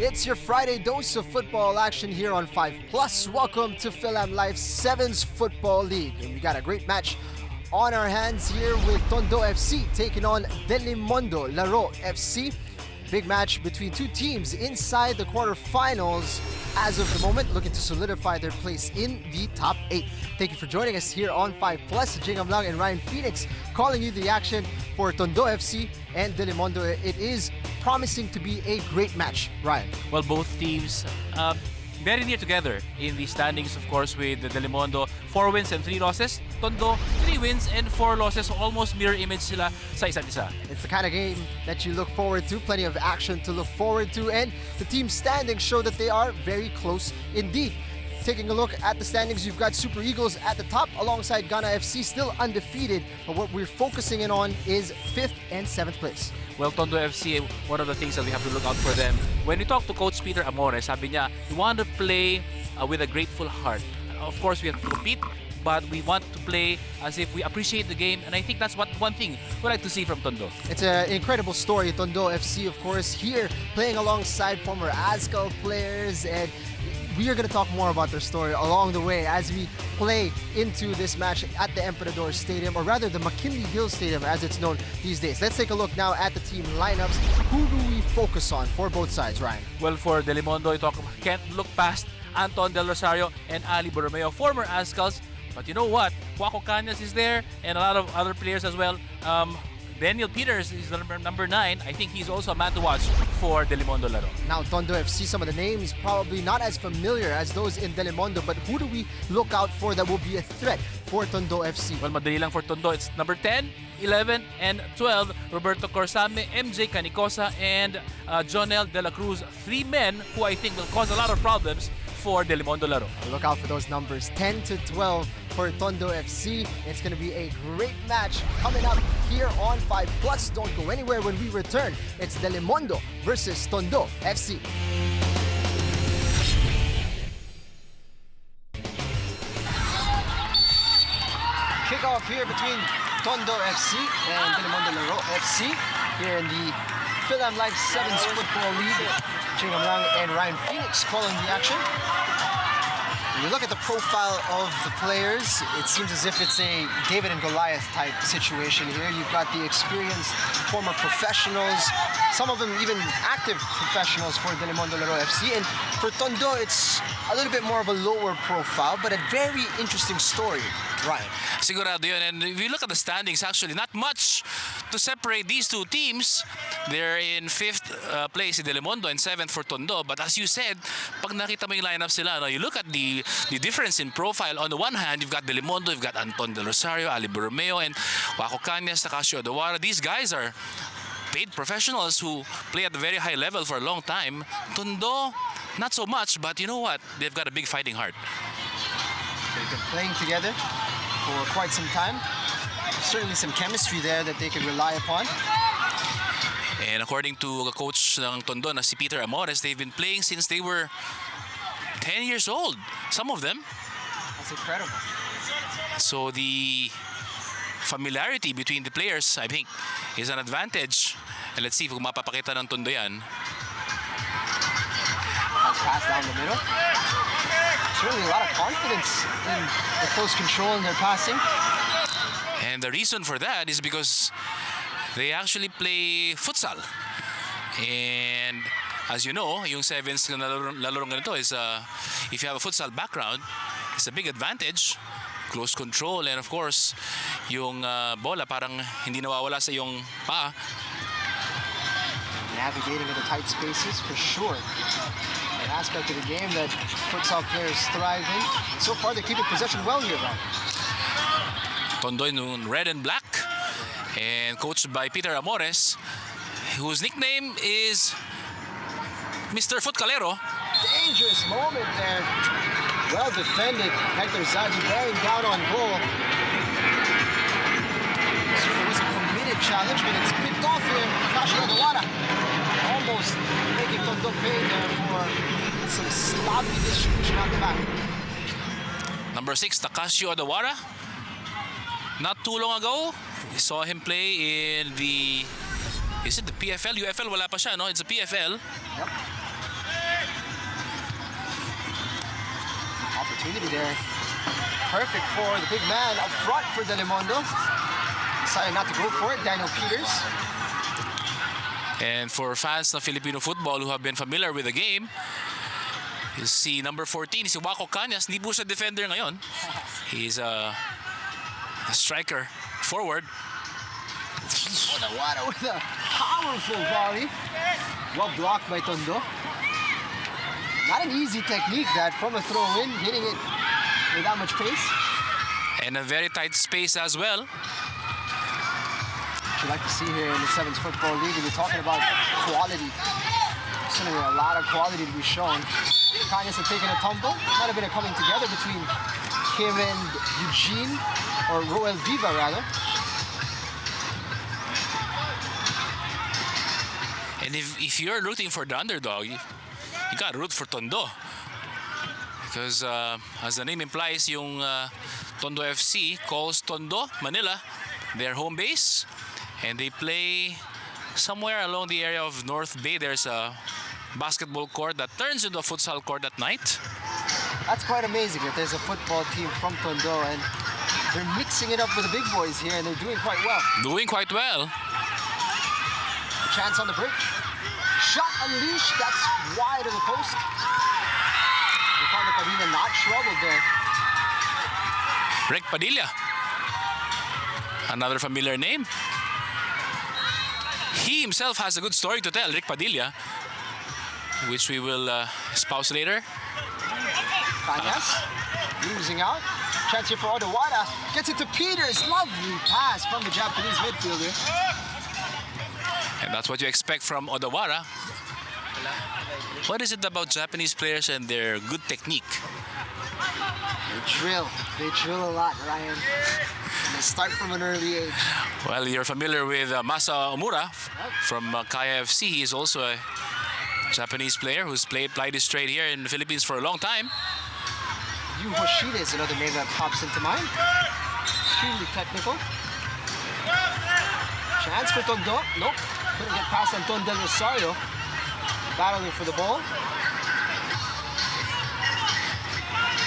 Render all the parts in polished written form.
It's your Friday dose of football action here on 5+. Welcome to Philam Life's 7's Football League. And we got a great match on our hands here with Tondo FC taking on Delimondo Laro FC. Big match between two teams inside the quarterfinals as of the moment, looking to solidify their place in the top 8. Thank you for joining us here on 5+. Jingam Lang and Ryan Phoenix calling you the action for Tondo FC and Delimondo. It is promising to be a great match, Ryan. Well, both teams very near together in the standings, of course, with the Delimondo 4 wins and 3 losses. Tondo 3 wins and 4 losses, almost mirror image sila sa isa't isa. It's the kind of game that you look forward to, plenty of action to look forward to, and the team standings show that they are very close indeed. Taking a look at the standings, you've got Super Eagles at the top alongside Ghana FC, still undefeated, but what we're focusing in on is 5th and 7th place. Well, Tondo FC, one of the things that we have to look out for them, when we talk to Coach Peter Amores, sabi niya, we want to play with a grateful heart. Of course, we have to compete, but we want to play as if we appreciate the game, and I think that's one thing we like to see from Tondo. It's an incredible story. Tondo FC, of course, here playing alongside former ASCAL players, and we are going to talk more about their story along the way as we play into this match at the Emperador Stadium, or rather the McKinley Hill Stadium as it's known these days. Let's take a look now at the team lineups. Who do we focus on for both sides, Ryan? Well, for Delimondo, can't look past Anton Del Rosario and Ali Borromeo, former ASCALs. But you know what? Juaco Cañas is there and a lot of other players as well. Daniel Peters is the number 9. I think he's also a man to watch for Delimondo Laro. Now, Tondo FC, some of the names probably not as familiar as those in Delimondo, but who do we look out for that will be a threat for Tondo FC? Well, madali lang for Tondo. It's number 10, 11, and 12. Roberto Corsame, MJ Canicosa, and Jonel De La Cruz. 3 men who I think will cause a lot of problems for Delimondo Laro. Look out for those numbers, 10 to 12 for Tondo FC. It's going to be a great match coming up here on 5+. Don't go anywhere when we return. It's Delimondo versus Tondo FC. Kickoff here between Tondo FC and Delimondo Laro FC here in the Philam Life 7's Football League. Jingam Lang and Ryan Phoenix calling the action. When you look at the profile of the players, it seems as if it's a David and Goliath type situation here. You've got the experienced former professionals, some of them even active professionals for Delimondo Laro FC. And for Tondo, it's a little bit more of a lower profile, but a very interesting story, Ryan. Sigurado yun. And if you look at the standings, actually, not much to separate these two teams. They're in 5th place in Delimondo and 7th for Tondo. But as you said, pag nakita mo yung lineup sila, no, you look at the difference in profile. On the one hand, you've got Delimondo, you've got Anton Del Rosario, Ali Borromeo, and Juaco Cañas, Takashi Odawara. These guys are paid professionals who play at a very high level for a long time. Tondo, not so much, but you know what? They've got a big fighting heart. They've been playing together for quite some time. Certainly some chemistry there that they can rely upon. And according to the coach ng Tondo, na si Peter Amores, they've been playing since they were 10 years old. Some of them. That's incredible. So the familiarity between the players, I think, is an advantage. And let's see kung mapapakita ng Tondo yan. Nice pass down the middle. Certainly a lot of confidence in the close control in their passing. And the reason for that is because they actually play futsal. And as you know, yung 7's na lalong ganito is if you have a futsal background, it's a big advantage. Close control, and of course, yung bola parang hindi nawawala sa yung paa. Navigating in the tight spaces, for sure. An aspect of the game that futsal players thrive in. So far, they're keeping possession well here, Ryan. Tondo in red and black, and coached by Peter Amores, whose nickname is Mr. Futkalero. Dangerous moment there. Well defended. Hector Zaji bearing down on goal. It was a committed challenge, but it's picked off here. Takashi Odawara almost making Tondo pay there for some sloppy distribution out the back. Number 6, Takashi Odawara. Not too long ago, we saw him play in the... Is it the PFL? UFL, wala pa siya, no? It's a PFL. Yep. opportunity there. Perfect for the big man up front for Delimondo. Decided not to go for it, Daniel Peters. And for fans of Filipino football who have been familiar with the game, you see number 14, si Wako Cañas. Hindi po siya defender ngayon. He's a striker forward. Odawara with a powerful volley. Well blocked by Tondo. Not an easy technique that from a throw-in, hitting it with that much pace. And a very tight space as well. What you like to see here in the 7's Football League, we're talking about quality. Certainly a lot of quality to be shown. Cañas had taken a tumble. Might have been a coming together between him and Eugene, or Roel Viva rather. And if you're rooting for the underdog, you gotta root for Tondo. Because as the name implies, yung Tondo FC calls Tondo, Manila, their home base. And they play somewhere along the area of North Bay. There's a basketball court that turns into a futsal court at night. That's quite amazing that there's a football team from Tondo and they're mixing it up with the big boys here and they're doing quite well. Doing quite well. A chance on the break. Shot unleashed, that's wide of the post. Ricardo Padilla not troubled there. Rick Padilla. Another familiar name. He himself has a good story to tell, Rick Padilla, which we will espouse later. Cañas losing out. Chance here for Odawara. Gets it to Peters. Lovely pass from the Japanese midfielder. And that's what you expect from Odawara. What is it about Japanese players and their good technique? They drill a lot, Ryan. And they start from an early age. Well, you're familiar with Masa Omura from Kaya FC. He is also a Japanese player who's played his trade here in the Philippines for a long time. Yu Hoshida is another name that pops into mind. Extremely technical. Chance for Tondo. Nope. Couldn't get past Anton Del Rosario. Battling for the ball.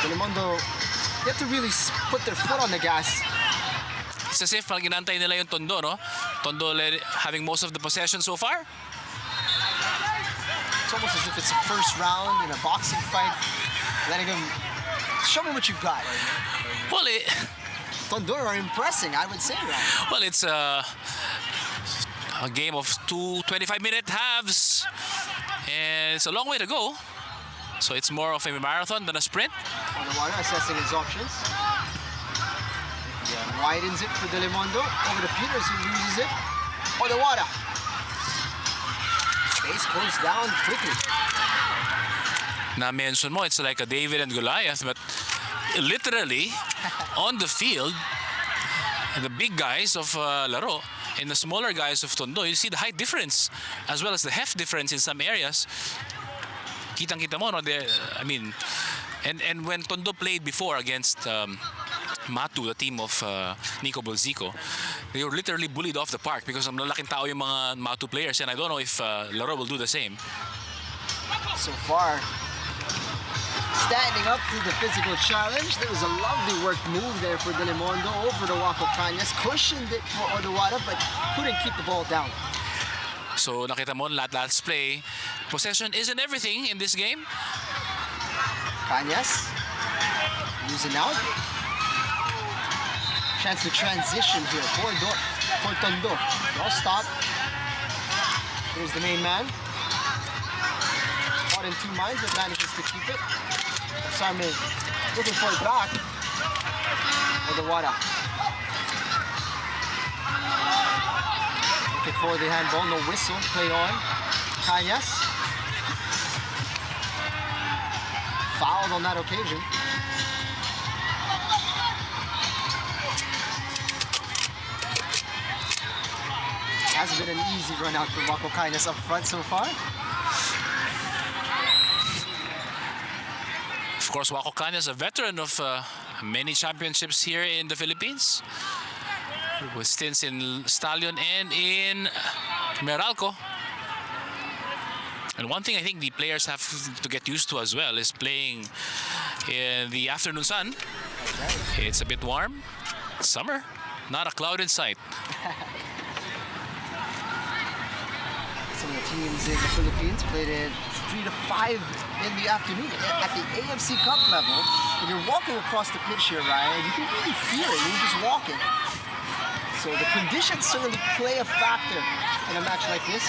Delimondo get to really put their foot on the gas. It's as if parang ginantay nila yung Tondo, no? Tondo having most of the possession so far. It's almost as if it's a first round in a boxing fight. Letting him show me what you've got. Well, Tondo are impressing, I would say, right? Well, it's a game of two 25-minute halves. And it's a long way to go. So it's more of a marathon than a sprint. Odawara assessing his options. Yeah, widens it for Delimondo. Over to Peters who loses it. Odawara. Space closed down quickly. Na-mention mo, it's like a David and Goliath, but literally on the field, the big guys of Laro and the smaller guys of Tondo, you see the height difference as well as the heft difference in some areas. Kitang-kita mo, no? I mean, and when Tondo played before against Matu, the team of Nico Bolzico, they were literally bullied off the park because ang lalaking tao yung mga Matu players, and I don't know if Laro will do the same. So far, standing up to the physical challenge. There was a lovely work move there for Delimondo over to Wako Cañas. Cushioned it for Odawara, but couldn't keep the ball down. So nakita mo, last play, possession isn't everything in this game. Cañas losing out. Chance to transition here for Tondo. No stop. Here's the main man. Caught in two minds, but manages to keep it. Sarme looking for it back. Odawara. Looking for the handball, no whistle, play on. Cañas. Fouled on that occasion. Hasn't been an easy run out for Wako Cañas up front so far. Of course, Wako Cañas, a veteran of many championships here in the Philippines, with stints in Stallion and in Meralco. And one thing I think the players have to get used to as well is playing in the afternoon sun. It's a bit warm. Summer, not a cloud in sight. Some of the teams in the Philippines played at 3 to 5 in the afternoon at the AFC Cup level. When you're walking across the pitch here, Ryan, you can really feel it when you're just walking. So the conditions certainly play a factor in a match like this.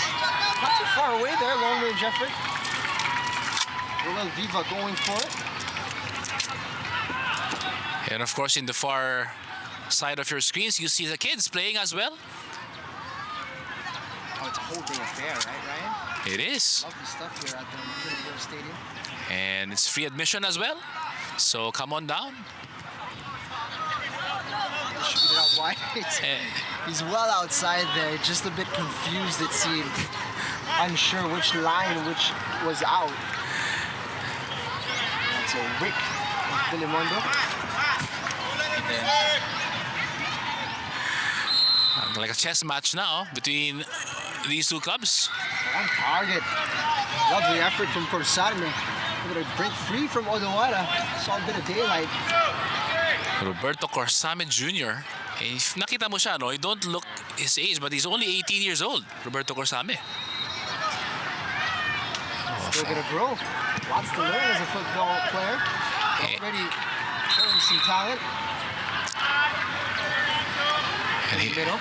Not too far away there, long range effort. Roel Viva going for it. And of course, in the far side of your screens, you see the kids playing as well. Oh, it's a whole day affair, right, Ryan? It is. Lovely stuff here at the Delimondo Stadium. And it's free admission as well. So come on down. Shoot it out wide. He's well outside there, just a bit confused it seemed. Unsure which line which was out. That's a Rick of Delimondo. Like a chess match now between these two clubs. On target. Lovely effort from Corsarme. Able to break free from Odawara. Saw a bit of daylight. Roberto Corsame Jr. If nakita mo siya, no, you don't look his age, but he's only 18 years old, Roberto Corsame. Still gonna grow. Lots to learn as a football player. Already showing some talent. And he, Middle.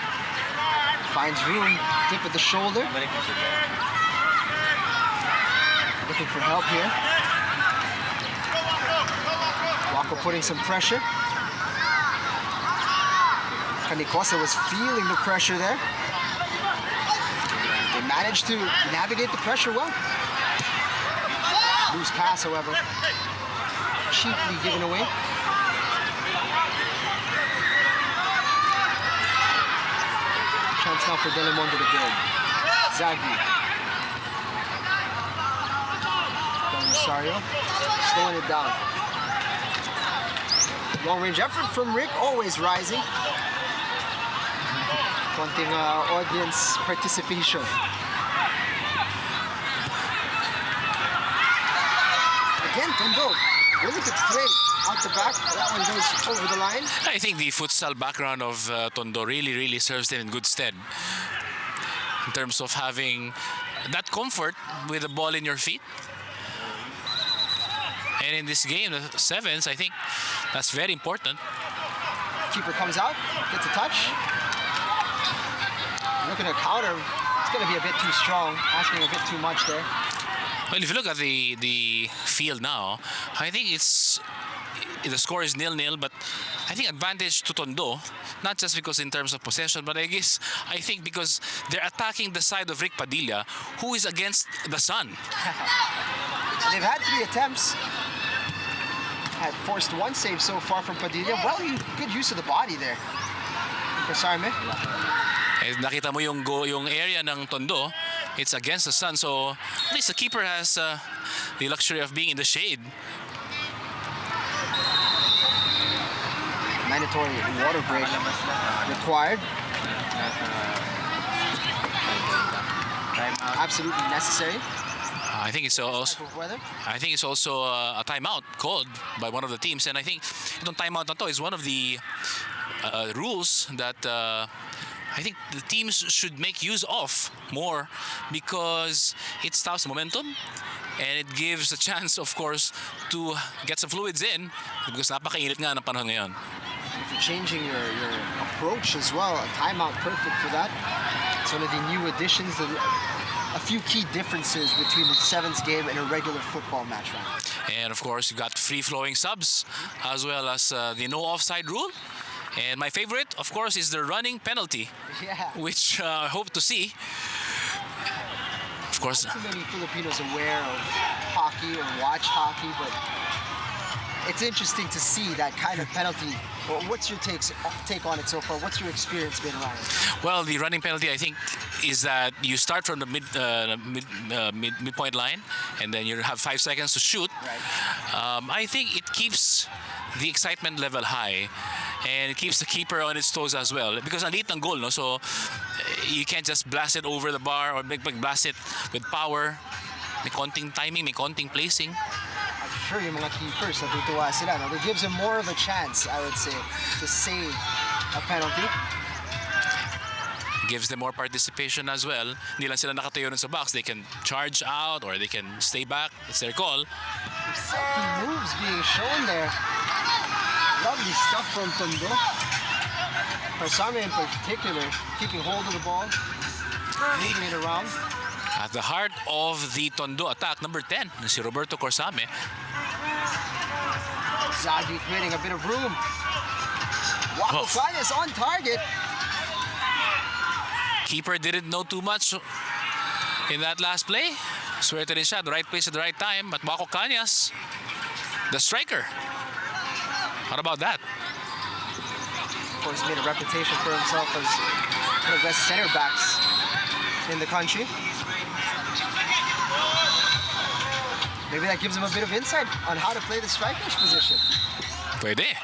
Finds room. Dip at the shoulder. Looking for help here. Wako putting some pressure. Kanikosa was feeling the pressure there. They managed to navigate the pressure well. Loose pass, however, cheaply given away. Chance now for Delimondo to build. Zaghi. Rosario slowing it down. Long range effort from Rick, always rising. Wanting audience participation. Again, Tondo willing to play out the back. That one goes over the line. I think the futsal background of Tondo really serves them in good stead in terms of having that comfort with the ball in your feet. And in this game, the 7's, I think that's very important. Keeper comes out, gets a touch. Looking at counter, it's going to be a bit too strong, asking a bit too much there. Well, if you look at the field now, I think the score is 0-0, but I think advantage to Tondo, not just because in terms of possession, but I think because they're attacking the side of Rick Padilla, who is against the sun. They've had 3 attempts. Had forced 1 save so far from Padilla. Well, good use of the body there. Corsarme. Eh, nakita mo yung area ng Tondo, it's against the sun, so at least the keeper has the luxury of being in the shade. Mandatory water break required. Absolutely necessary. I think it's also Type of weather. I think it's also a timeout called by one of the teams, and I think itong timeout na to is one of the rules that I think the teams should make use of more because it stops momentum and it gives a chance, of course, to get some fluids in because napakainit nga ng panahon ngayon. If you're changing your approach as well, a timeout perfect for that. It's one of the new additions, a few key differences between the 7's game and a regular football match round. And of course, you got free-flowing subs as well as the no offside rule. And my favorite, of course, is the running penalty, Yeah. which I hope to see. Of course, Not too many Filipinos aware of hockey or watch hockey, but it's interesting to see that kind of penalty. Well, what's your take on it so far? What's your experience been, Ryan? well, the running penalty, I think, is that you start from the midpoint line, and then you have 5 seconds to shoot. Right. I think it keeps the excitement level high, and it keeps the keeper on its toes as well. Because ang liit ng goal, no? So you can't just blast it over the bar or blast it with power. May konting timing, may konting placing. sure yung mga keepers natutuwa sila. No? It gives them more of a chance, I would say, to save a penalty. Gives them more participation as well. Hindi lang sila nakatayo sa box. They can charge out or they can stay back. It's their call. Exciting moves being shown there. Lovely stuff from Tondo. Corsame in particular, keeping hold of the ball, moving it around. At the heart of the Tondo attack, number 10, si Roberto Corsame. Zagi creating a bit of room. Wako Kanyas on target. Keeper didn't know too much in that last play. Swerte rin siya, the right place at the right time. But Wako Kanyas, the striker. How about that? Of course, made a reputation for himself as one of the best center backs in the country. Maybe that gives him a bit of insight on how to play the striker's position. Pwede.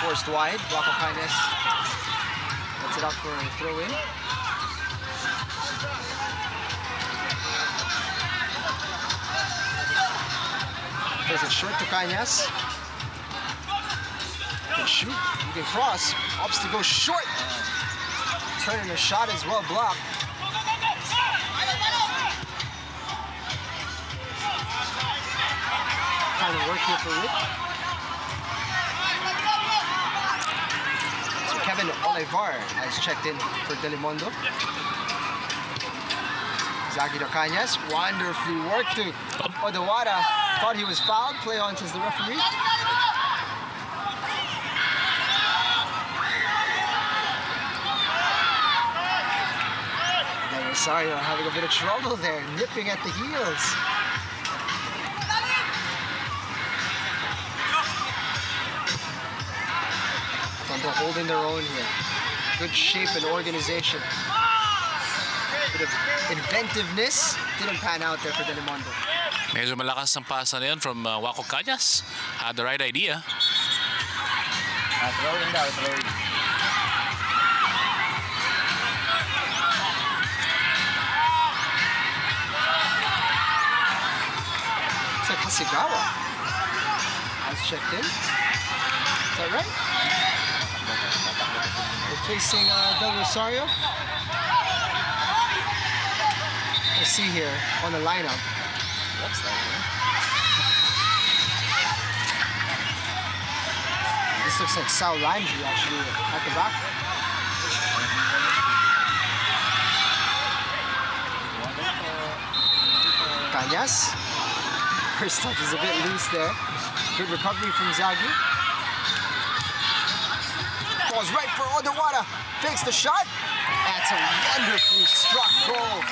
Forced wide, Wako Kanyas gets it up for a throw-in. Plays it short to Kanyas. Can shoot, you can cross, opts to go short. Turning the shot as well blocked. Kind of work here for Rick. So Kevin Olivar has checked in for Delimondo. Zagi to Kanyas, wonderfully worked to Odawada. Thought he was fouled, play on says the referee. Sorry, having a bit of trouble there, nipping at the heels. Tondo holding their own here. Good shape and organization. Bit of inventiveness didn't pan out there for Delimondo. Medyo malakas ang pasa na yun from Wako Kanyas. Had the right idea. Throwing daw, throwing. It's like Hasegawa has checked in. Is that right? Replacing Del Rosario. Let's see here on the lineup. Looks like it. This looks like Sal Landry actually at the back. Kanyas. First touch is a bit loose there. Good recovery from Zagi. Falls right for Odawada. Fakes the shot. That's a wonderfully struck goal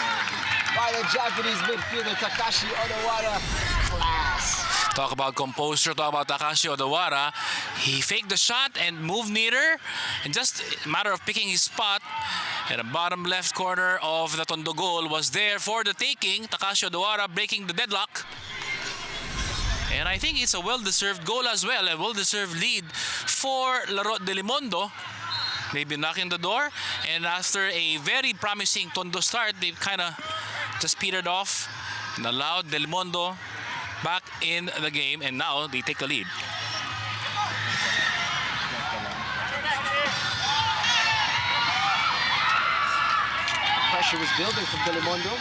by the Japanese midfielder Takashi Odawada. Class. Talk about composure, talk about Takashi Odawara. He faked the shot and moved nearer. And just a matter of picking his spot. And the bottom left corner of the Tondo goal was there for the taking. Takashi Odawara breaking the deadlock. And I think it's a well-deserved goal as well, a well-deserved lead for Laro Delimondo. They've been knocking the door, and after a very promising Tondo start, they kind of just petered off and allowed Delimondo back in the game, and now they take the lead. Pressure was building from Delimondo.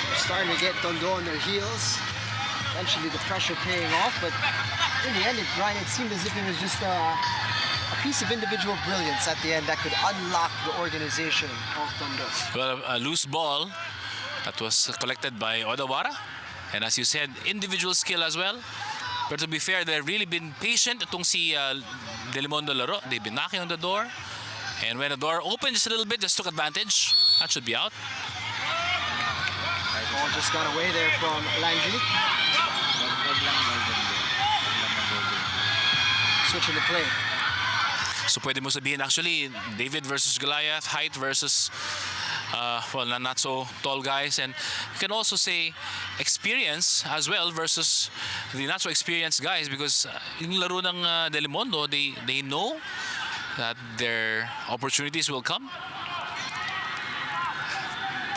They're starting to get Tondo on their heels. Eventually the pressure paying off, but in the end, Brian, it seemed as if it was just a piece of individual brilliance at the end that could unlock the organization of Tondo. Well, a loose ball that was collected by Odawara. And as you said, individual skill as well. But to be fair, they've really been patient itong si Delimondo Laro. They've been knocking on the door. And when the door opened just a little bit, just took advantage. That should be out. Ball just got away there from Landry. Switching the play. So pwede mo sabihin actually, David versus Goliath, height versus, well, not so tall guys. And you can also say experience as well versus the not so experienced guys, because yung laro ng Delimondo, they know that their opportunities will come.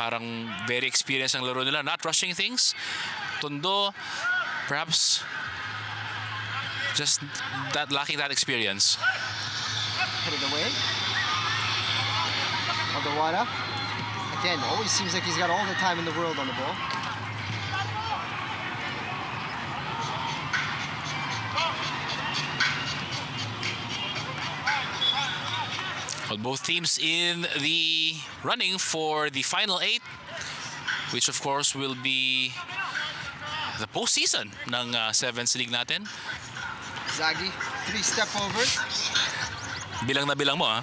Parang very experienced ang laro nila, not rushing things. Tondo, perhaps just that lacking that experience. Headed away. Odawara. Again, always seems like he's got all the time in the world on the ball. Well, both teams in the running for the final 8, which of course will be the postseason ng 7's League natin. Zagi, 3-step overs. Bilang na bilang mo, ha?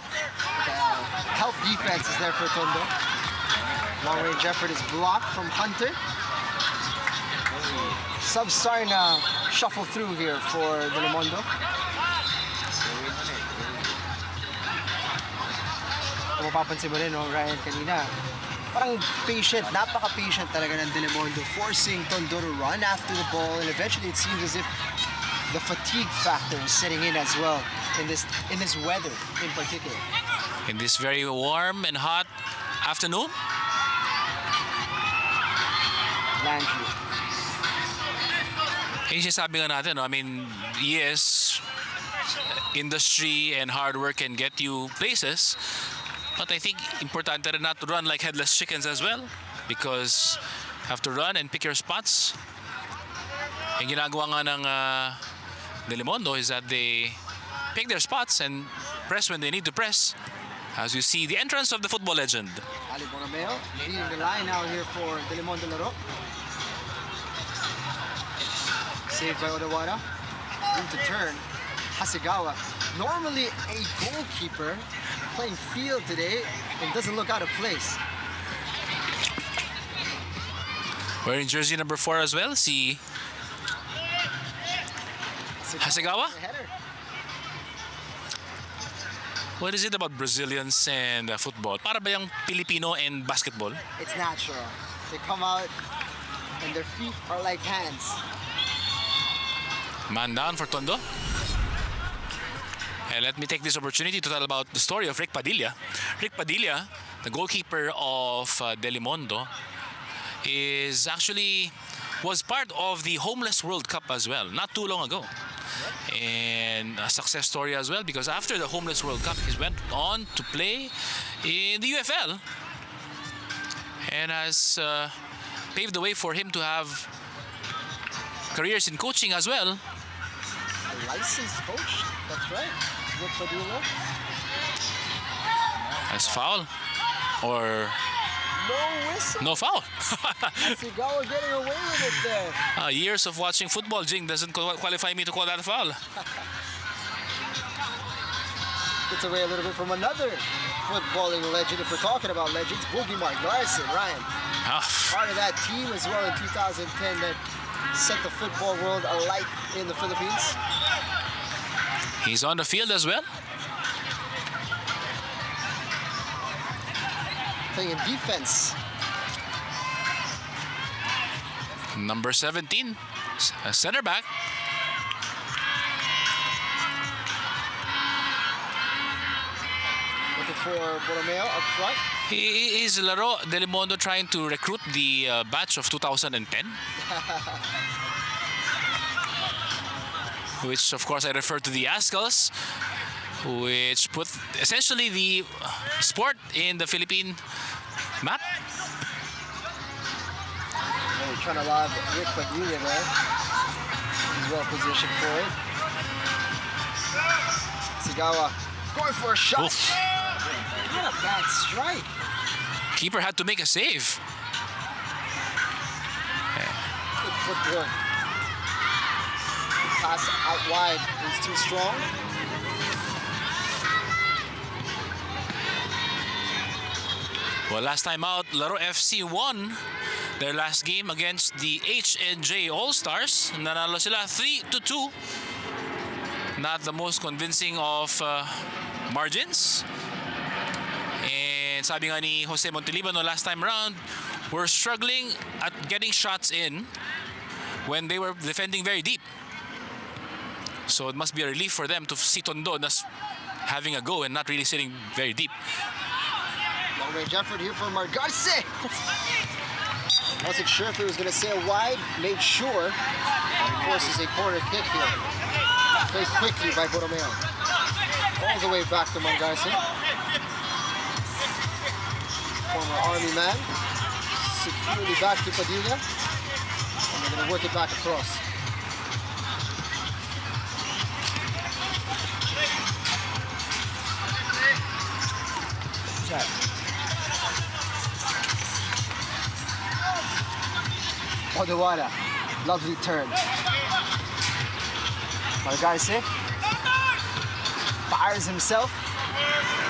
Help defense is there for Tondo. Long range effort is blocked from Hunter. Subs starting to shuffle through here for Delimondo. Kung mapapansin mo rin, no, Ryan, kanina, parang patient, napaka-patient talaga ng Delimondo, forcing Tondo to run after the ball, and eventually it seems as if the fatigue factor is setting in as well in this weather in particular. In this very warm and hot afternoon. Landry. Yung sinasabi nga natin, no? I mean, yes, industry and hard work can get you places, but I think importante rin not to run like headless chickens as well, because you have to run and pick your spots. Yung ginagawa nga ng Delimondo is that they pick their spots and press when they need to press. As you see, the entrance of the football legend. Ali Bonameo leading the line now here for Delimondo Laro. Saved by Odawara. Room to turn. Hasegawa, normally a goalkeeper, playing field today and doesn't look out of place. Wearing jersey number 4 as well, si Hasegawa. The header. What is it about Brazilians and football? Para ba yung Filipino and basketball? It's natural. They come out and their feet are like hands. Man down for Tondo. And let me take this opportunity to tell about the story of Rick Padilla. Rick Padilla, the goalkeeper of Delimondo, was part of the Homeless World Cup as well, not too long ago. And a success story as well, because after the Homeless World Cup, he went on to play in the UFL and has paved the way for him to have careers in coaching as well. A licensed coach, that's right. Rick Padilla. That's foul. Or No whistle. no foul. Hasegawa getting away with it there. Years of watching football, Jing, doesn't qualify me to call that a foul. Gets away a little bit from another footballing legend. If we're talking about legends, Boogie Mark Larson, Ryan. Part of that team as well in 2010 that set the football world alight in the Philippines. He's on the field as well. Playing in defense. Number 17, a center back. Looking for Borromeo up front. Is Laro Delimondo trying to recruit the batch of 2010? Which, of course, I refer to the Ascals, which put essentially the sport in the Philippine map. Oh, trying to lob Rick Padilla there. He's well positioned for it. Hasegawa going for a shot. Oof. Not a bad strike. Keeper had to make a save. Good footwork. Pass out wide is too strong. Well, last time out, Laro FC won their last game against the H&J All-Stars. Nanalo sila 3-2. Not the most convincing of margins. And sabi nga ni Jose Montelibano last time around, we're struggling at getting shots in when they were defending very deep. So it must be a relief for them to see Tondo having a go and not really sitting very deep. Long range effort here for Margarse. Wasn't sure if he was going to sail wide. Made sure. Forces a corner kick here. Played quickly by Borromeo. All the way back to Margarse. Former Army man. Securely back to Padilla. And they're going to work it back across. Odawara, lovely turn. Margarse fires himself.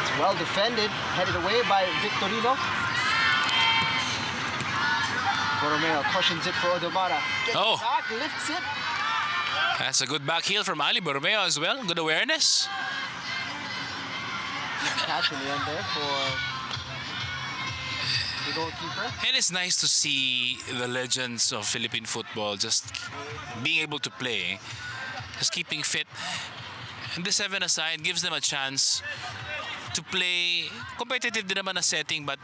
It's well defended, headed away by Victorino. Borromeo cushions it for Odawara. Gets it back, lifts it. That's a good back heel from Ali Borromeo as well. Good awareness. Catch in the end there for the goalkeeper. And it's nice to see the legends of Philippine football just being able to play, just keeping fit. And the 7 aside gives them a chance to play competitive din naman na setting, but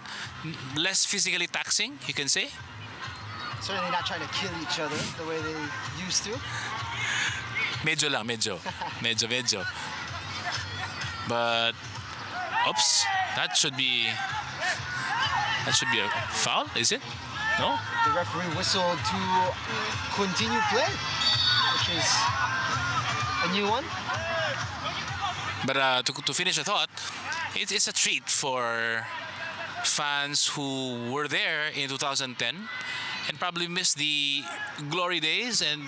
less physically taxing, you can say. Certainly not trying to kill each other the way they used to. Medyo lang, medyo. Medyo. But, oops, that should be a foul, is it? No? The referee whistled to continue play, which is a new one. But to finish the thought, it's a treat for fans who were there in 2010 and probably missed the glory days and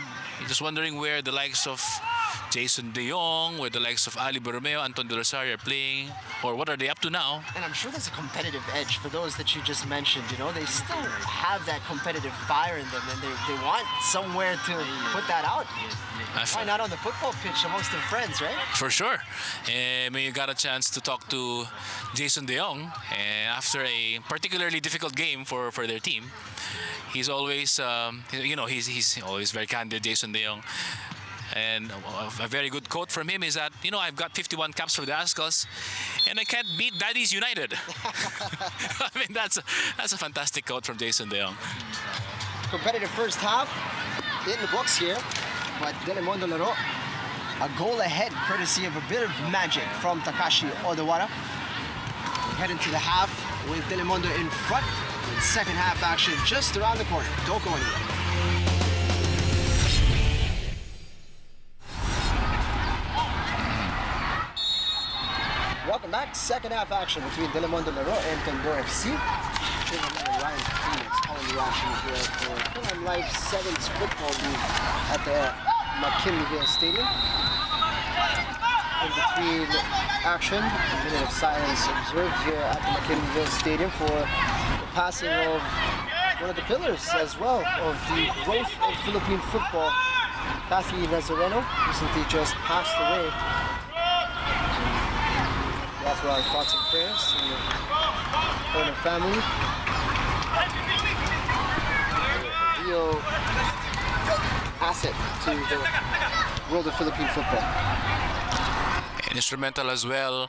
just wondering where the likes of Jason De Jong, where the likes of Ali Borromeo, Anton De Rosario are playing, or what are they up to now? And I'm sure there's a competitive edge for those that you just mentioned. You know, they still have that competitive fire in them, and they want somewhere to put that out. Why not on the football pitch amongst their friends, right? For sure. When you got a chance to talk to Jason De Jong after a particularly difficult game for their team, he's always, he's always very candid, Jason De Jong. And a very good quote from him is that, I've got 51 caps for the Ascals and I can't beat Daddy's United. I mean, that's a fantastic quote from Jason De Jong. Competitive first half in the books here, but Delimondo Laro, a goal ahead courtesy of a bit of magic from Takashi Odawara. We head into the half with Delimondo in front with second half action just around the corner. Don't go anywhere. Welcome back. Second half action between Delimondo Laro and Tondo FC. Ryan Phoenix calling the action here for Philam Life 7's football league at the McKinleyville Stadium. In between action, a minute of silence observed here at the McKinleyville Stadium for the passing of one of the pillars as well of the growth of Philippine football. Kathy Nazareno recently just passed away. We offer our thoughts and prayers to her and her family. A real asset to the world of Philippine football. Instrumental as well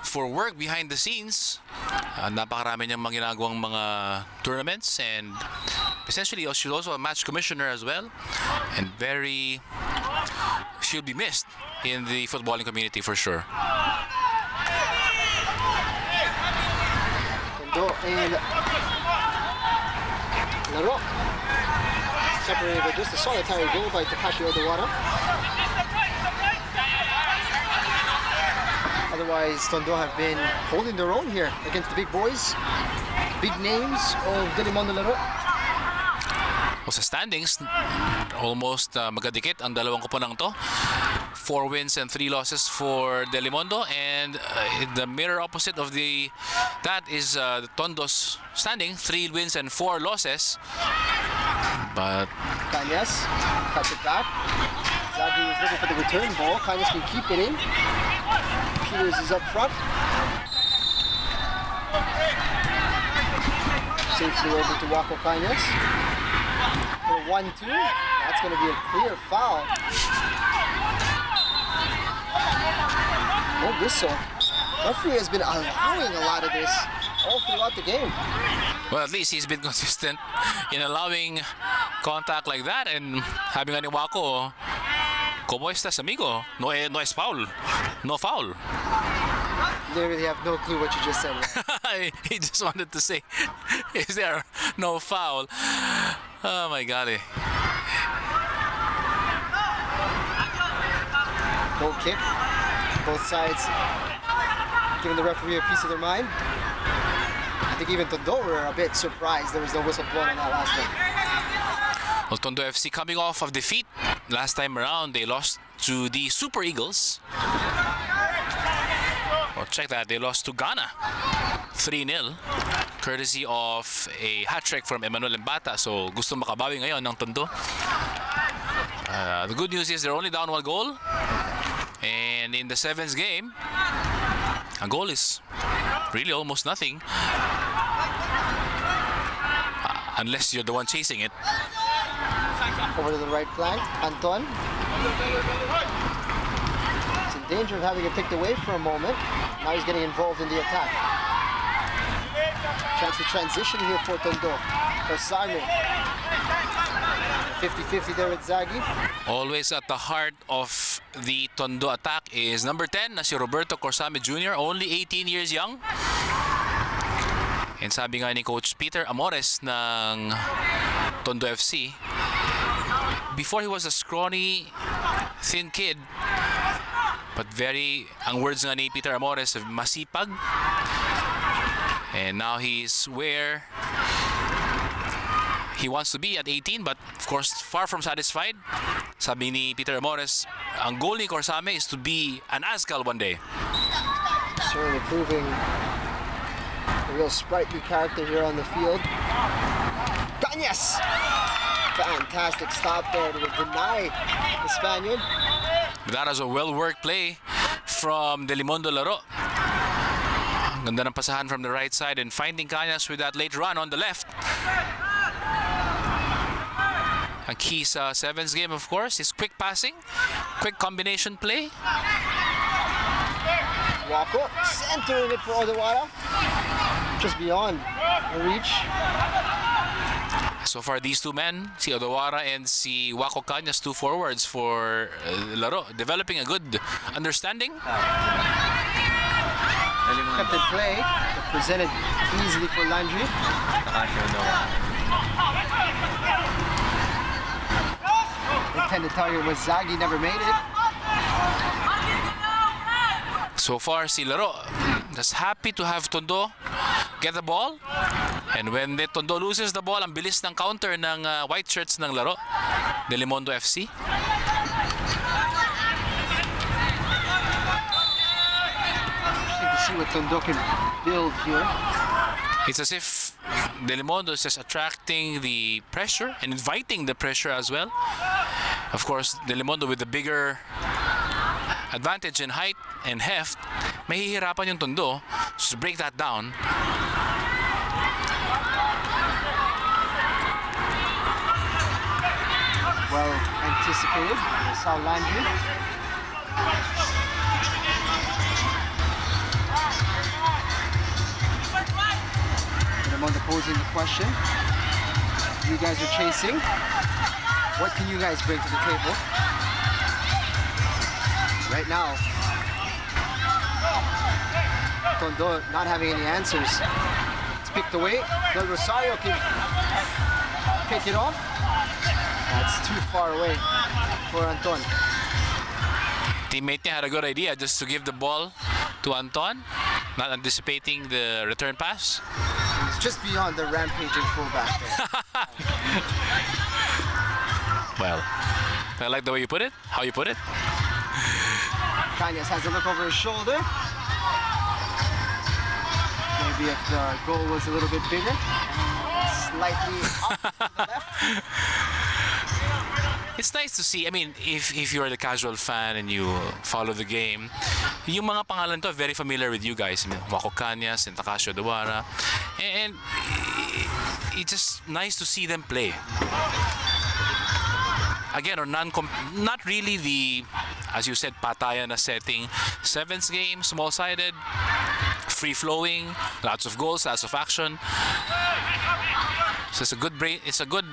for work behind the scenes. Napakarami niyang mga ginagawang mga tournaments, and essentially she's also a match commissioner as well, and she'll be missed in the footballing community for sure. Tondo and Laro separated by just a solitary goal by Takashi Odawara. Otherwise, Tondo have been holding their own here against the big boys, big names of Delimondo Laro. O sa standings, almost magkadikit ang dalawang koponang to. 4 wins and 3 losses for Delimondo, and the mirror opposite of that is Tondo's standing, 3 wins and 4 losses. But Cañas cuts it back. Zagi is looking for the return ball. Cañas can keep it in. Peters is up front. Safely over to Waco Cañas. For 1-2. That's going to be a clear foul. No whistle. Referee has been allowing a lot of this all throughout the game. Well, at least he's been consistent in allowing contact like that and having an Iwako. ¿Cómo estás, amigo? No es foul. No foul. Literally have no clue what you just said. He just wanted to say, is there no foul? Oh my God. Goal kick. Both sides giving the referee a piece of their mind. I think even Tondo were a bit surprised there was no whistle blown on that last one. Well, Tondo FC coming off of defeat. Last time around, they lost to the Super Eagles. Or check that, they lost to Ghana 3-0, courtesy of a hat-trick from Emmanuel Mbata. So gusto makabawi ngayon ng Tondo. The good news is they're only down 1 goal. And in the 7's game, a goal is really almost nothing. Unless you're the one chasing it. Over to the right flank, Anton. He's in danger of having it picked away for a moment. Now he's getting involved in the attack. Chance to transition here for Tondo. Osame. 50-50 there with Zagi. Always at the heart of the Tondo attack is number 10 na si Roberto Corsame Jr., only 18 years young. And sabi nga ni Coach Peter Amores ng Tondo FC, before he was a scrawny, thin kid, but ang words nga ni Peter Amores, masipag. And now he's where he wants to be at 18, but of course far from satisfied. Sabi ni Peter Amores, ang goal ni Corsame is to be an Azcal one day. Certainly proving a real sprightly character here on the field. Cañas! Fantastic stop there to deny the Spaniard. That was a well-worked play from Delimondo Laro. Ganda ng pasahan from the right side and finding Cañas with that late run on the left. Ang key sa 7's game, of course, is quick passing, quick combination play. Wako centering it for Odawara. Just beyond the reach. So far, these two men, si Odawara and si Wako Cañas, 2 forwards for Laro, developing a good understanding. Kept in play, but presented easily for Landry. Intended target was Zagi, never made it. So far, si Laro just happy to have Tondo get the ball. And when Tondo loses the ball, ang bilis ng counter ng white shirts ng Laro, Delimondo FC. To see what Tondo can build here. It's as if Delimondo is just attracting the pressure and inviting the pressure as well. Of course, Delimondo with the bigger advantage in height and heft, mahihirapan yung Tondo to break that down. Well anticipated. Saw Landry. Delimondo posing the question. You guys are chasing. What can you guys bring to the table? Right now, Tondo not having any answers. It's picked away. Del Rosario can pick it off. That's too far away for Anton. Teammate niya had a good idea just to give the ball to Anton, not anticipating the return pass. It's just beyond the rampaging fullback there. Well, I like the way you put it, how you put it. Cañas has a look over his shoulder. Maybe if the goal was a little bit bigger. Slightly up to the left. It's nice to see. I mean, if you're the casual fan and you follow the game, yung mga pangalan to are very familiar with you guys. I mean, Wako Cañas and Takasio Odawara. And it's just nice to see them play. Again, or not really the, as you said, pataya na setting. 7's game, small-sided, free-flowing, lots of goals, lots of action. So it's a good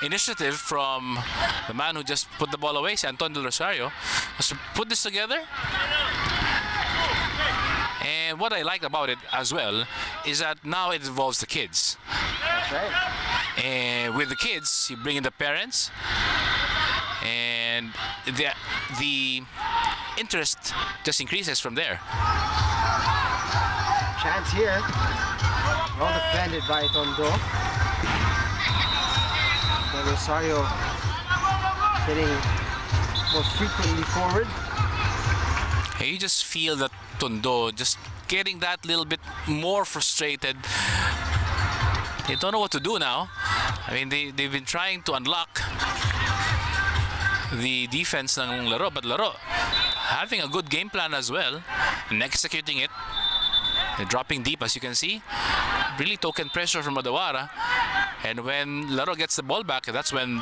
initiative from the man who just put the ball away, si Anton Del Rosario, was to put this together. And what I like about it as well is that now it involves the kids. That's right. And with the kids, you bring in the parents, and the interest just increases from there. Chance here. Well defended by Tondo. Del Rosario hitting more frequently forward. And you just feel that Tondo just getting that little bit more frustrated. They don't know what to do now. I mean, they've been trying to unlock the defense ng Laro, but Laro having a good game plan as well and executing it. They're dropping deep, as you can see. Really token pressure from Odawara. And when Laro gets the ball back, that's when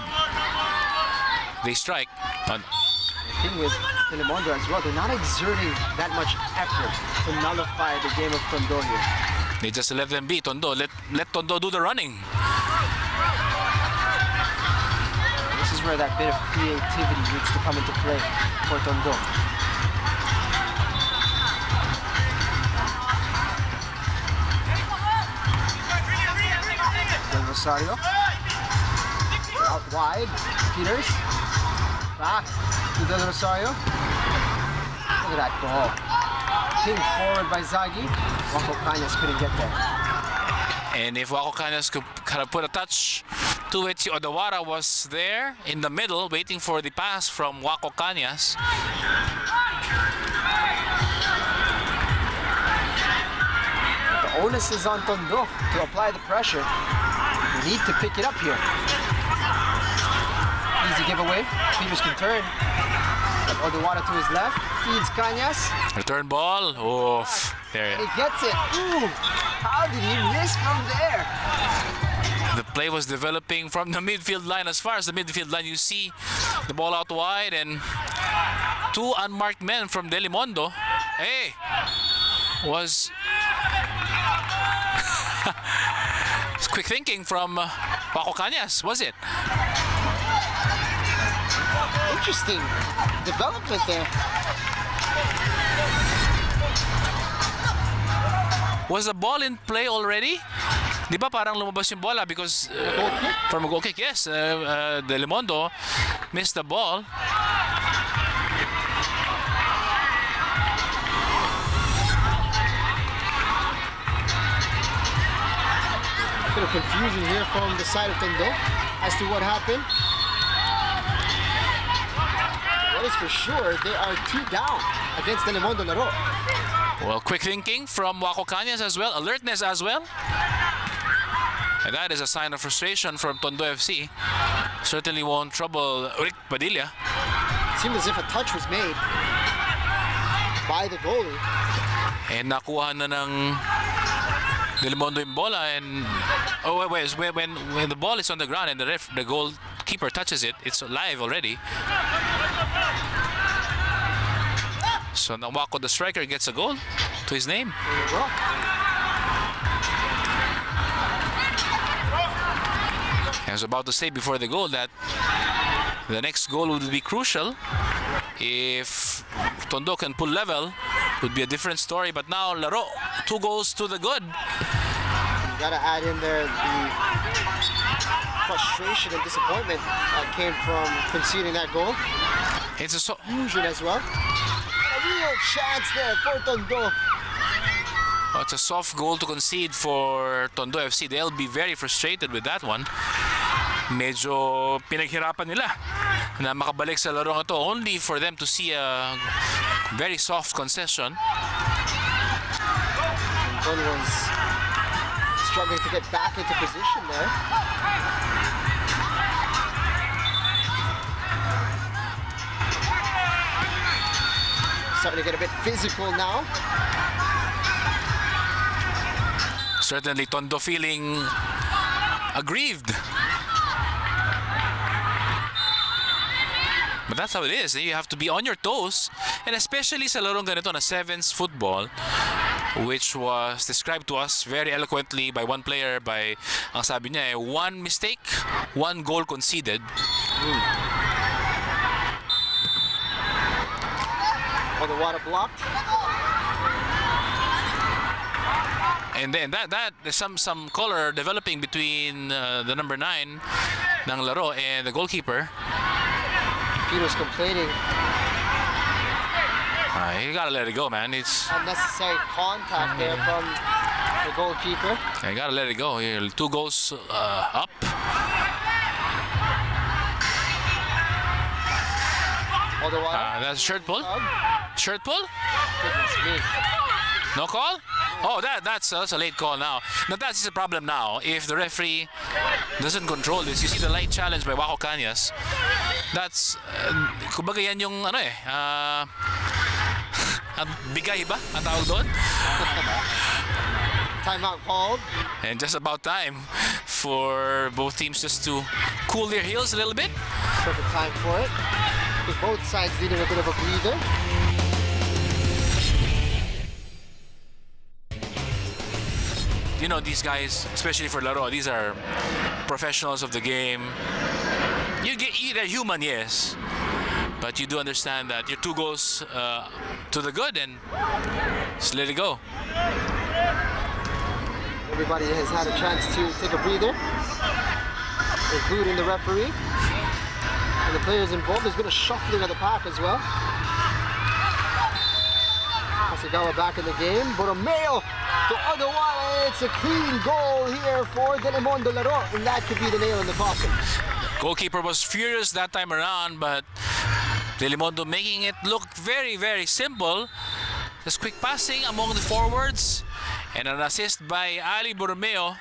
they strike. The thing with Delimondo as well, they're not exerting that much effort to nullify the game of Tondo here. They just let them be. Tondo, let Tondo do the running. This is where that bit of creativity needs to come into play for Tondo. Del Rosario. Out wide. Peters. Back to Del Rosario. Look at that ball. Pinged forward by Zagi. Wako Cañas couldn't get there. And if Wako Cañas could kind of put a touch to it, Odawara was there in the middle waiting for the pass from Wako Cañas. The onus is on Tondo to apply the pressure. You need to pick it up here. Easy giveaway. Peters can turn. But Odawara to his left. Feeds Cañas. Return ball. Oof. There. He gets it. Ooh. How did he miss from there? The play was developing from the midfield line. As far as the midfield line, you see the ball out wide and two unmarked men from Delimondo. Hey, was quick thinking from Wako Cañas, was it? Interesting development there. Was the ball in play already? Di ba parang lumabas yung bola because from a goal kick, yes, Delimondo missed the ball. A bit of confusion here from the side of Tondo as to what happened. What is for sure, they are 2 down against Delimondo Laro. Well, quick thinking from Wako Cañas as well, alertness as well. And that is a sign of frustration from Tondo FC. Certainly won't trouble Rick Padilla. It seemed as if a touch was made by the goalie. And nakuha na ng Delimondo yung bola, and when the ball is on the ground and the goalkeeper touches it, it's live already. So Nawako, the striker, gets a goal to his name. There you go. I was about to say before the goal that the next goal would be crucial. If Tondo can pull level, it would be a different story. But now Laro, 2 goals to the good. You gotta add in there the frustration and disappointment that came from conceding that goal. It's a Fusion as well. A real chance there for Tondo. it's a soft goal to concede for Tondo FC. They'll be very frustrated with that one. Medyo pinaghirapan nila na makabalik sa larong ito, only for them to see a very soft concession. Tondo was struggling to get back into position there. Starting to get a bit physical now. Certainly Tondo feeling aggrieved. But that's how it is. You have to be on your toes. And especially sa larong ganito na 7's football, which was described to us very eloquently by one player by, ang sabi niya one mistake, one goal conceded. Odawara blocked. And then there's some color developing between the number 9 ng Laro and the goalkeeper. Peter's complaining. You gotta let it go, man. It's Unnecessary contact there from the goalkeeper. you gotta let it go. You're 2 goals up. Odawara. That's shirt pull. Shirt pull. Goodness me. No call? Oh, that's a late call now. Now that's the problem now. If the referee doesn't control this, you see the light challenge by Wako Kanyas. That's kumbaga yan yung ano bigay ba ang tawag doon? Timeout called. And just about time for both teams just to cool their heels a little bit. Perfect time for it. With both sides needing a bit of a breather. You know, these guys, especially for Laro, these are professionals of the game. They're human, yes, but you do understand that you're 2 goals to the good, and just let it go. Everybody has had a chance to take a breather, including the referee and the players involved. There's been a shuffling of the pack as well. Hasegawa back in the game. Borromeo to Odawara. It's a clean goal here for Delimondo Laro, and that could be the nail in the coffin. Goalkeeper was furious that time around, but Delimondo making it look very, very simple. Just quick passing among the forwards, and an assist by Ali Borromeo,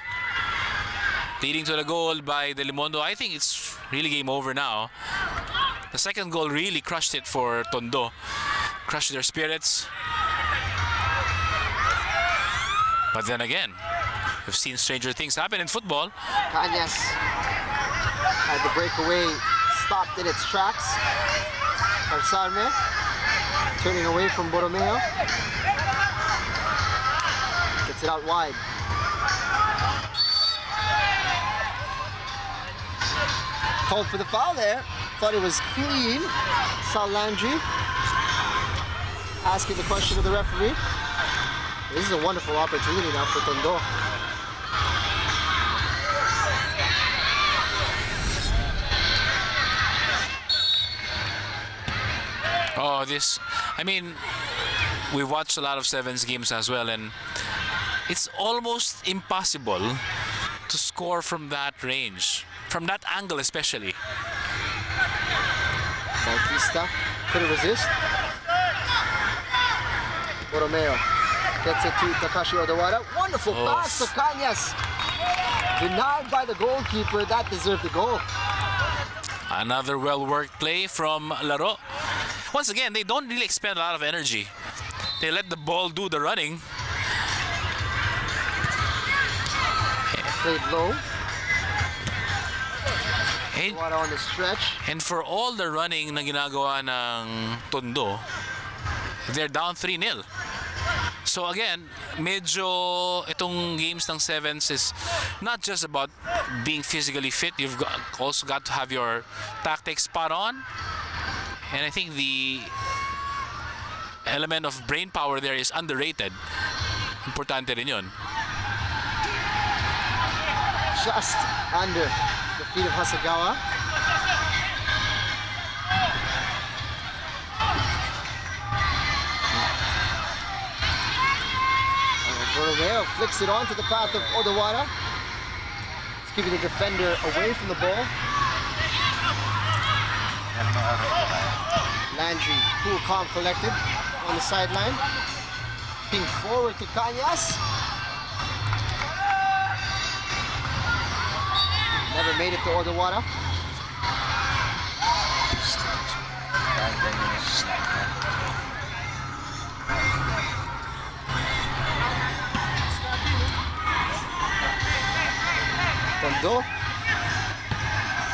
leading to the goal by Delimondo. I think it's really game over now. The second goal really crushed it for Tondo, crushed their spirits. But then again, we've seen stranger things happen in football. Kanyas had the breakaway stopped in its tracks. Arsarme turning away from Borromeo. Gets it out wide. Called for the foul there. Thought it was clean. Saw Landry asking the question of the referee. This is a wonderful opportunity now for Tondo. Oh, this, I mean, we watched a lot of 7's games as well, and it's almost impossible to score from that range, from that angle especially. Bautista couldn't resist. Borromeo gets it to Takashi Odawara. Wonderful pass to Kanyas. Denied by the goalkeeper. That deserved the goal. Another well-worked play from Laro. Once again, they don't really expend a lot of energy. They let the ball do the running. Played low. And, Odawara on the stretch. and for all the running na ginagawa ng Tondo, they're down 3-0. So again, medyo itong games ng 7's is not just about being physically fit. You've also got to have your tactics spot on. And I think the element of brain power there is underrated. Importante rin yun. Just under the feet of Hasegawa. Borromeo flicks it onto the path of Odawara. It's keeping the defender away from the ball. Landry, cool, calm, collected on the sideline. Ping forward to Kanyas. Never made it to Odawara. Tondo.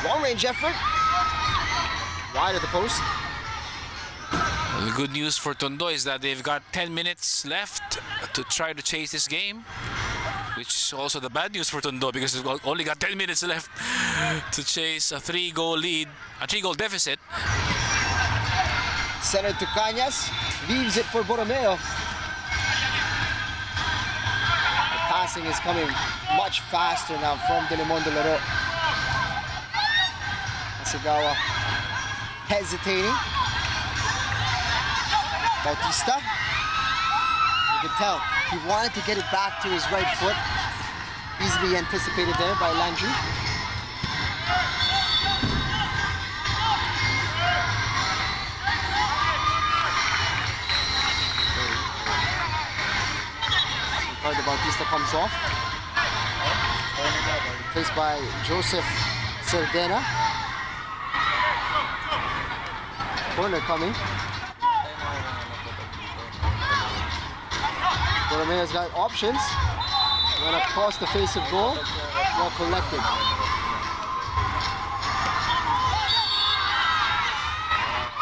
Long range effort. Wide of the post. The good news for Tondo is that they've got 10 minutes left to try to chase this game, which is also the bad news for Tondo because they've only got 10 minutes left to chase a 3-goal lead, a 3-goal deficit. Center to Cañas, leaves it for Borromeo. The passing is coming much faster now from Delimondo Laro. Asagawa hesitating. Bautista, you can tell he wanted to get it back to his right foot. Easily anticipated there by Landry. Ricardo Bautista comes off. Placed by Joseph Cerdena. Corner coming. Borromeo's got options. Went across the face of goal. Well collected.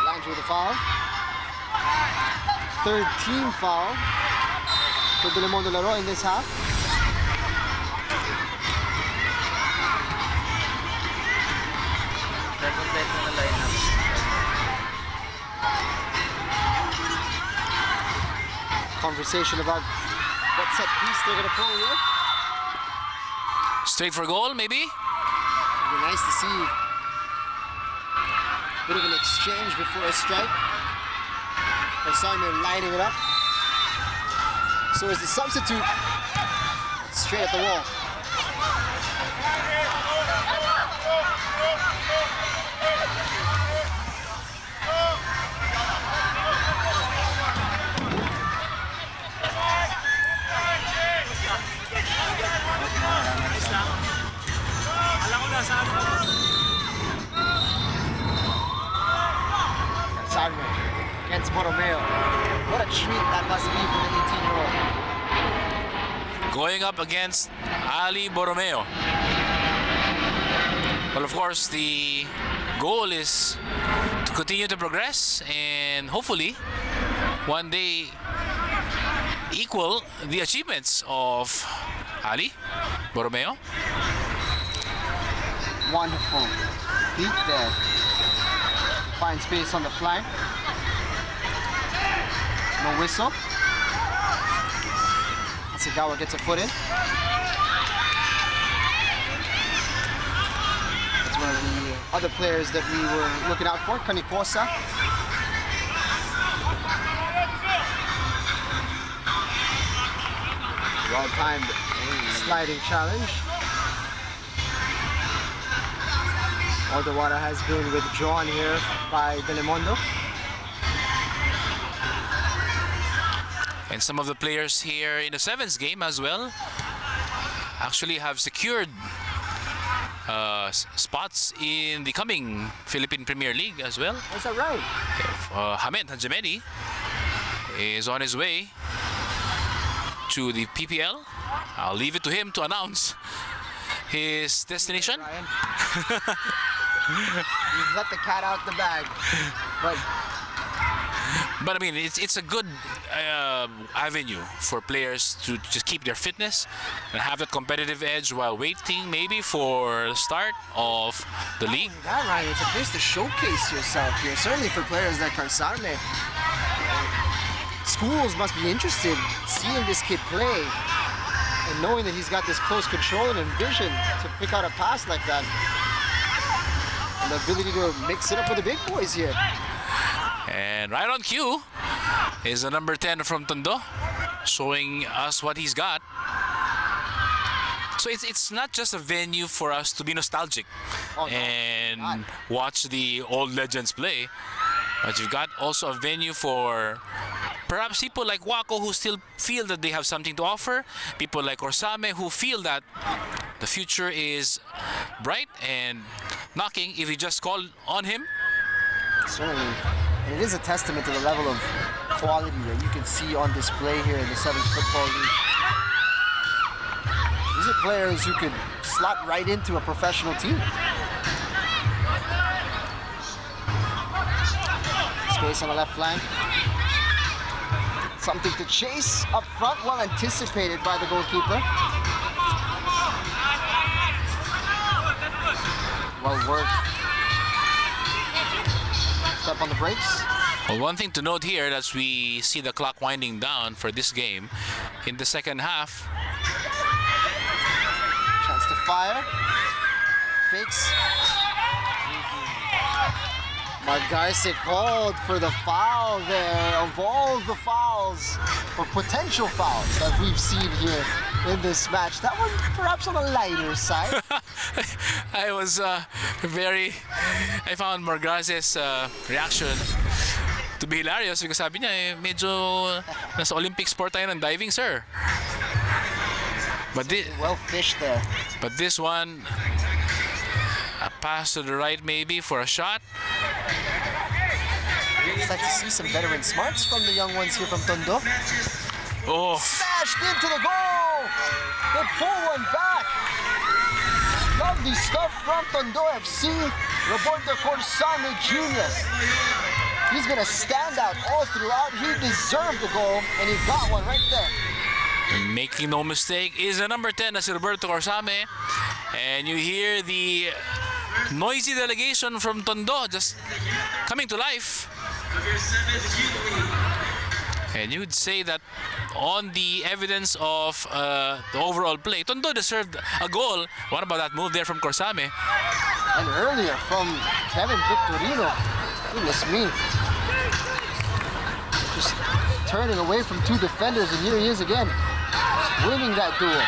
Landry with a foul. Third team foul for Delimondo Laro in this half. Conversation about what set piece they're gonna pull here. Straight for goal, maybe? It'd be nice to see a bit of an exchange before a strike. Simon lighting it up. So as the substitute, straight at the wall. Simon against Borromeo. What a treat that must be for the 18-year-old. Going up against Ali Borromeo. Well, of course, the goal is to continue to progress and hopefully one day equal the achievements of Ali Borromeo. Wonderful feet there. Find space on the flank. No whistle. Asagawa gets a foot in. That's one of the other players that we were looking out for, Kaniposa. Well-timed sliding challenge. Odawara has been withdrawn here by Delimondo. And some of the players here in the 7's game as well actually have secured spots in the coming Philippine Premier League as well. Is that right? Hamed Hajimedi is on his way to the PPL. I'll leave it to him to announce his destination. You've let the cat out the bag. But I mean, it's a good avenue for players to just keep their fitness and have that competitive edge while waiting maybe for the start of the league. That Ryan, it's a place to showcase yourself here. Certainly for players like Carsarme. Schools must be interested seeing this kid play and knowing that he's got this close control and vision to pick out a pass like that. And the ability to mix it up with the big boys here. And right on cue is the number 10 from Tondo, showing us what he's got. So it's not just a venue for us to be nostalgic and watch the old legends play, but you've got also a venue for perhaps people like Waco who still feel that they have something to offer, people like Orsame who feel that the future is bright and knocking if you just call on him. Certainly. And it is a testament to the level of quality that you can see on display here in the 7's Football League. These are players who could slot right into a professional team. space on the left flank. Something to chase up front, well anticipated by the goalkeeper. Well worked. Step on the brakes. Well, one thing to note here as we see the clock winding down for this game in the second half. Chance to fire. Fakes. Margarse called for the foul there. Of all the fouls, or potential fouls that we've seen here in this match, that one perhaps on the lighter side. I was I found Margarse's reaction to be hilarious because sabi niya, medyo nasa Olympic sport tayo ng diving, sir. But Well fished there. But this one, a pass to the right maybe for a shot. It's like to see some veteran smarts from the young ones here from Tondo. Oh, Smashed into the goal! They pull one back. Lovely stuff from Tondo FC. Roberto Corsame Jr. He's gonna stand out all throughout. He deserved the goal, and he got one right there. making no mistake, is the number 10 as Roberto Corsame. And you hear the noisy delegation from Tondo just coming to life. And you would say that on the evidence of the overall play, Tondo deserved a goal. What about that move there from Corsame? And earlier from Kevin Victorino. Goodness me. Just turning away from two defenders, and here he is again, winning that duel.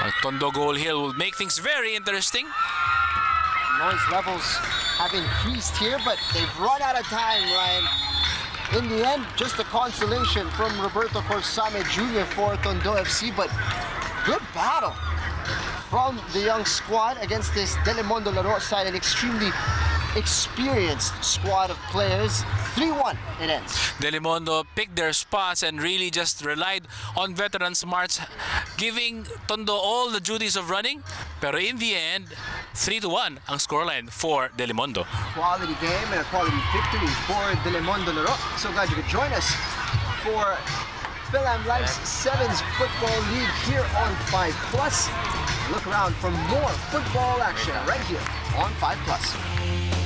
A Tondo goal here will make things very interesting. Noise levels have increased here, but they've run out of time, Ryan. In the end, just a consolation from Roberto Corsame Jr. for Tondo FC, but good battle from the young squad against this Delimondo Laro side, an extremely experienced squad of players. 3-1 it ends. Delimondo picked their spots and really just relied on veteran smarts, giving Tondo all the duties of running. Pero in the end, 3-1 ang scoreline for Delimondo. Quality game and a quality victory for Delimondo Laro. So glad you could join us for Philam Life's 7's Football League here on 5+. Look around for more football action right here on 5+.